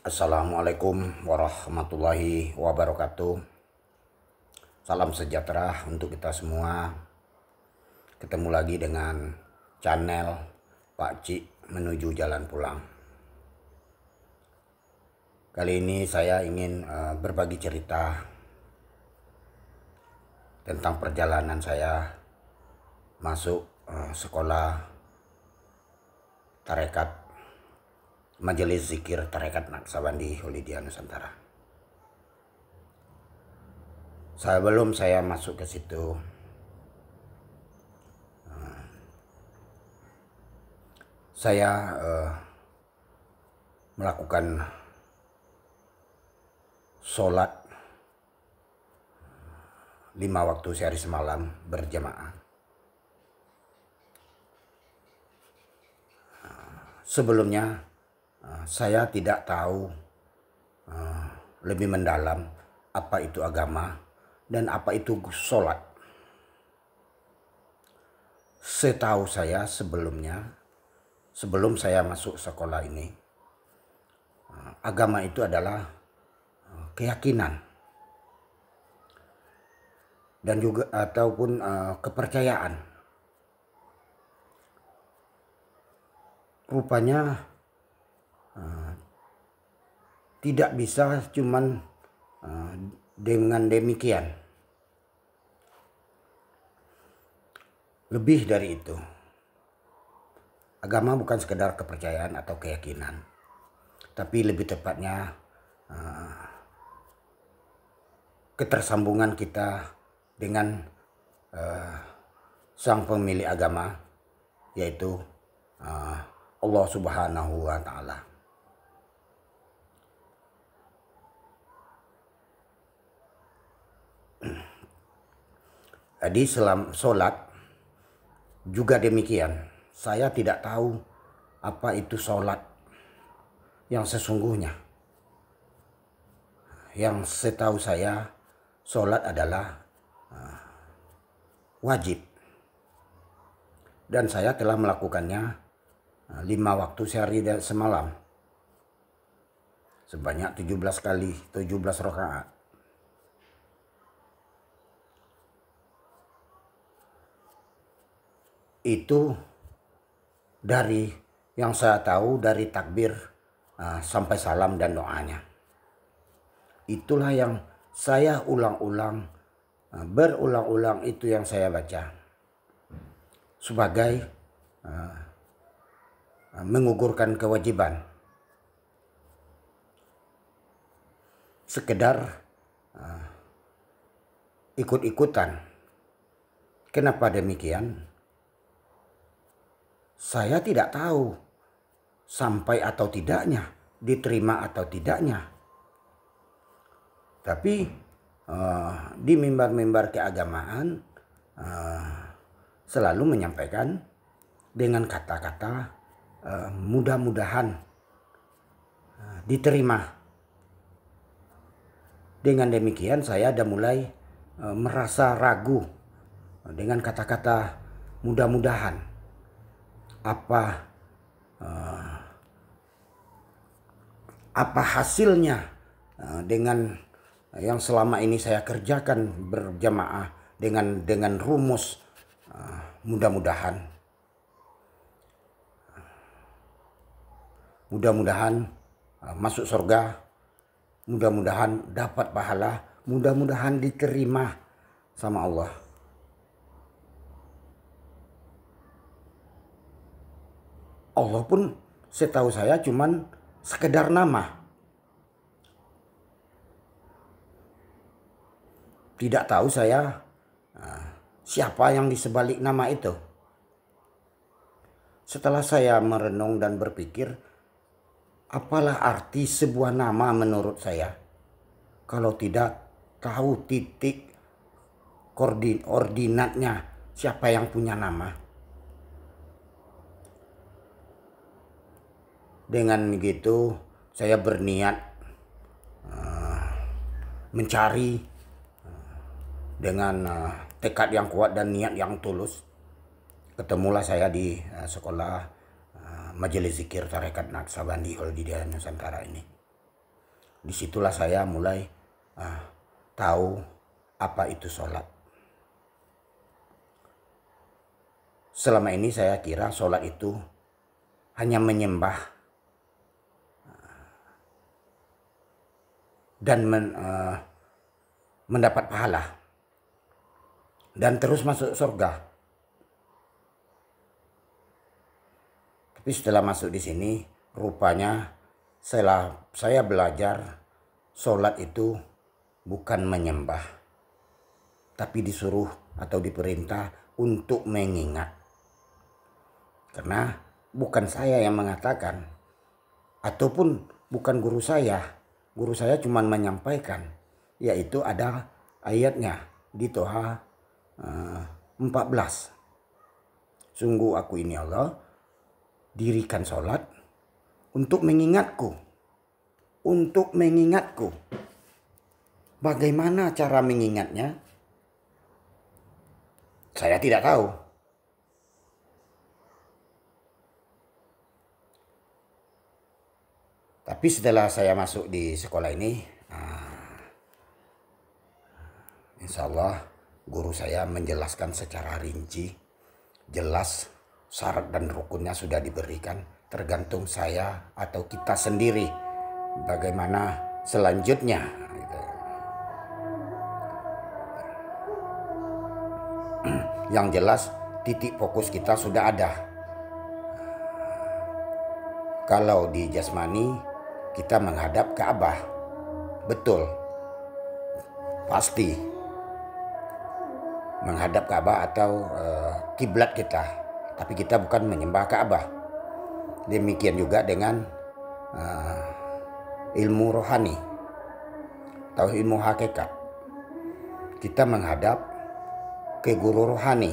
Assalamualaikum warahmatullahi wabarakatuh. Salam sejahtera untuk kita semua. Ketemu lagi dengan channel Pak Cik menuju jalan pulang. Kali ini saya ingin berbagi cerita tentang perjalanan saya masuk sekolah tarekat Majelis Zikir Tarekat Naqsabandi Holidiyah Nusantara. Sebelum saya masuk ke situ, saya melakukan sholat 5 waktu sehari semalam berjamaah. Sebelumnya saya tidak tahu lebih mendalam apa itu agama dan apa itu sholat. Setahu saya sebelum saya masuk sekolah ini, agama itu adalah keyakinan dan juga ataupun kepercayaan. Rupanya tidak bisa cuman dengan demikian. Lebih dari itu. Agama bukan sekedar kepercayaan atau keyakinan, tapi lebih tepatnya ketersambungan kita dengan sang pemilik agama, yaitu Allah Subhanahu wa Ta'ala. Jadi selama sholat juga demikian. Saya tidak tahu apa itu sholat yang sesungguhnya. Yang setahu saya, sholat adalah wajib. Dan saya telah melakukannya 5 waktu sehari dan semalam. Sebanyak 17 kali, 17 rakaat. Itu dari yang saya tahu dari takbir sampai salam dan doanya. Itulah yang saya ulang-ulang, berulang-ulang itu yang saya baca sebagai mengugurkan kewajiban. Sekedar ikut-ikutan. Kenapa demikian? Saya tidak tahu sampai atau tidaknya, diterima atau tidaknya. Tapi di mimbar-mimbar keagamaan selalu menyampaikan dengan kata-kata mudah-mudahan diterima. Dengan demikian saya sudah mulai merasa ragu dengan kata-kata mudah-mudahan. Apa hasilnya dengan yang selama ini saya kerjakan berjamaah dengan rumus mudah-mudahan masuk surga, mudah-mudahan dapat pahala, mudah-mudahan diterima sama Allah. Allah pun setahu saya cuman sekedar nama. Tidak tahu saya siapa yang di sebalik nama itu. Setelah saya merenung dan berpikir, apalah arti sebuah nama menurut saya kalau tidak tahu titik koordinatnya siapa yang punya nama. Dengan begitu saya berniat mencari dengan tekad yang kuat dan niat yang tulus. Ketemulah saya di sekolah Majelis Zikir Tarekat Naqsabandi Holidiyah Nusantara ini. Disitulah saya mulai tahu apa itu sholat. Selama ini saya kira sholat itu hanya menyembah dan mendapat pahala dan terus masuk surga. Tapi setelah masuk di sini, rupanya setelah saya belajar, sholat itu bukan menyembah, tapi disuruh atau diperintah untuk mengingat. Karena bukan saya yang mengatakan, ataupun bukan guru saya cuma menyampaikan, yaitu ada ayatnya di Toha 14. Sungguh aku ini Allah, dirikan sholat untuk mengingatku. Untuk mengingatku. Bagaimana cara mengingatnya? Saya tidak tahu. Tapi setelah saya masuk di sekolah ini, insya Allah guru saya menjelaskan secara rinci, jelas syarat dan rukunnya sudah diberikan. Tergantung saya atau kita sendiri bagaimana selanjutnya. Yang jelas titik fokus kita sudah ada. Kalau di jasmani kita menghadap Ka'bah, betul, pasti menghadap Ka'bah atau kiblat kita. Tapi kita bukan menyembah Ka'bah. Demikian juga dengan ilmu rohani atau ilmu hakikat. Kita menghadap ke guru rohani,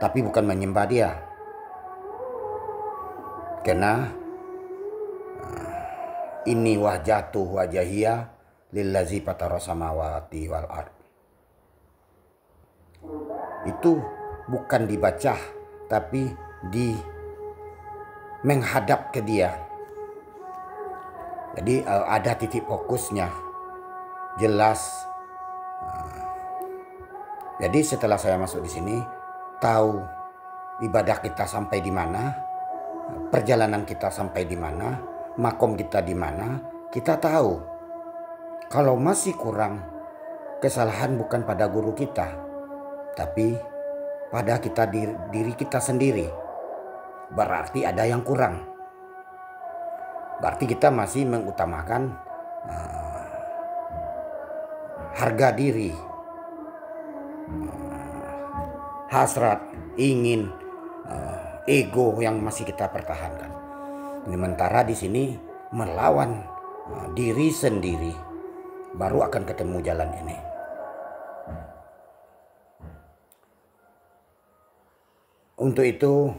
tapi bukan menyembah dia. Karena ini wajatuh wajahiyah lillazi fatara samawati wal ard. Itu bukan dibaca, tapi menghadap ke dia. Jadi ada titik fokusnya, jelas. Jadi setelah saya masuk di sini, tahu ibadah kita sampai di mana, perjalanan kita sampai di mana, makom kita di mana, kita tahu. Kalau masih kurang, kesalahan bukan pada guru kita, tapi pada kita diri kita sendiri. Berarti ada yang kurang. Berarti kita masih mengutamakan harga diri, hasrat, ingin, ego yang masih kita pertahankan. Sementara di sini melawan diri sendiri, baru akan ketemu jalan ini. Untuk itu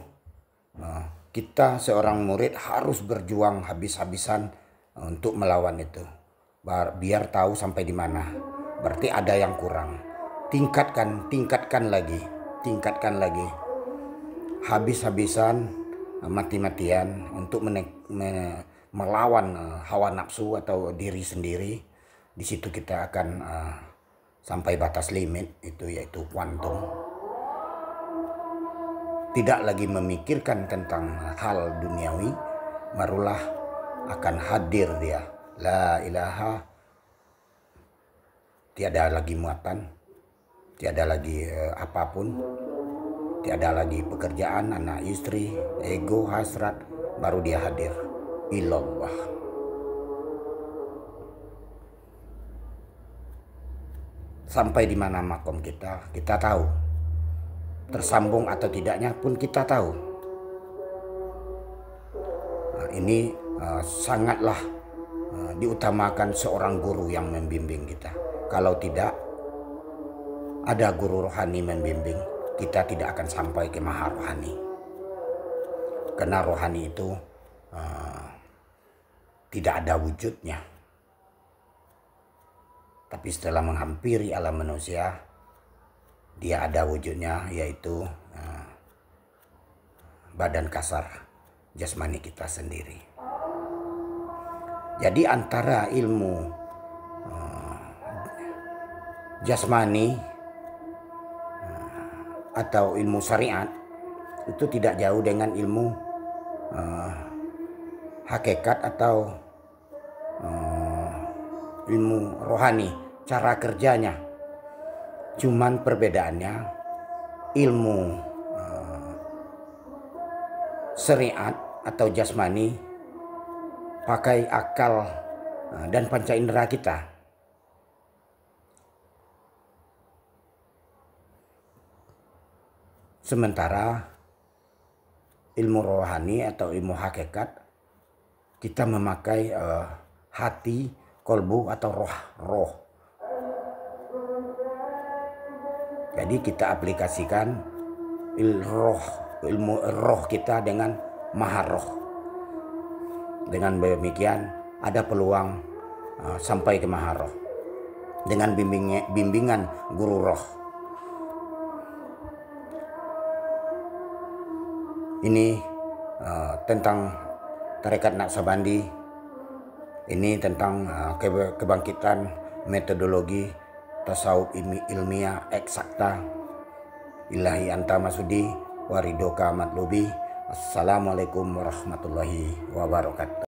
kita seorang murid harus berjuang habis-habisan untuk melawan itu, biar tahu sampai di mana. Berarti ada yang kurang. Tingkatkan lagi. Habis-habisan, mati-matian untuk melawan hawa nafsu atau diri sendiri. Di situ kita akan sampai batas limit itu, yaitu kuantum. Tidak lagi memikirkan tentang hal duniawi, barulah akan hadir dia. La ilaha, tiada lagi muatan, tiada lagi apapun, tiada lagi pekerjaan, anak istri, ego, hasrat, baru dia hadir. Ilallah. Sampai di mana makom kita tahu. Tersambung atau tidaknya pun kita tahu. Nah, ini sangatlah diutamakan seorang guru yang membimbing kita. Kalau tidak ada guru rohani membimbing, kita tidak akan sampai ke maha rohani. Karena rohani itu tidak ada wujudnya. Tapi setelah menghampiri alam manusia, dia ada wujudnya, yaitu badan kasar jasmani kita sendiri. Jadi antara ilmu jasmani atau ilmu syariat itu tidak jauh dengan ilmu hakikat atau ilmu rohani, cara kerjanya. Cuman perbedaannya ilmu syariat atau jasmani pakai akal dan panca indera kita. Sementara ilmu rohani atau ilmu hakikat kita memakai hati, kolbu atau roh. Jadi kita aplikasikan ilmu roh kita dengan maharoh. Dengan demikian ada peluang sampai ke maharoh dengan bimbingan guru roh. Ini tentang tarekat Naqsabandi. Ini tentang kebangkitan metodologi tasawuf ilmiah eksakta. Ilahi anta masudi waridoka matlubi. Assalamualaikum warahmatullahi wabarakatuh.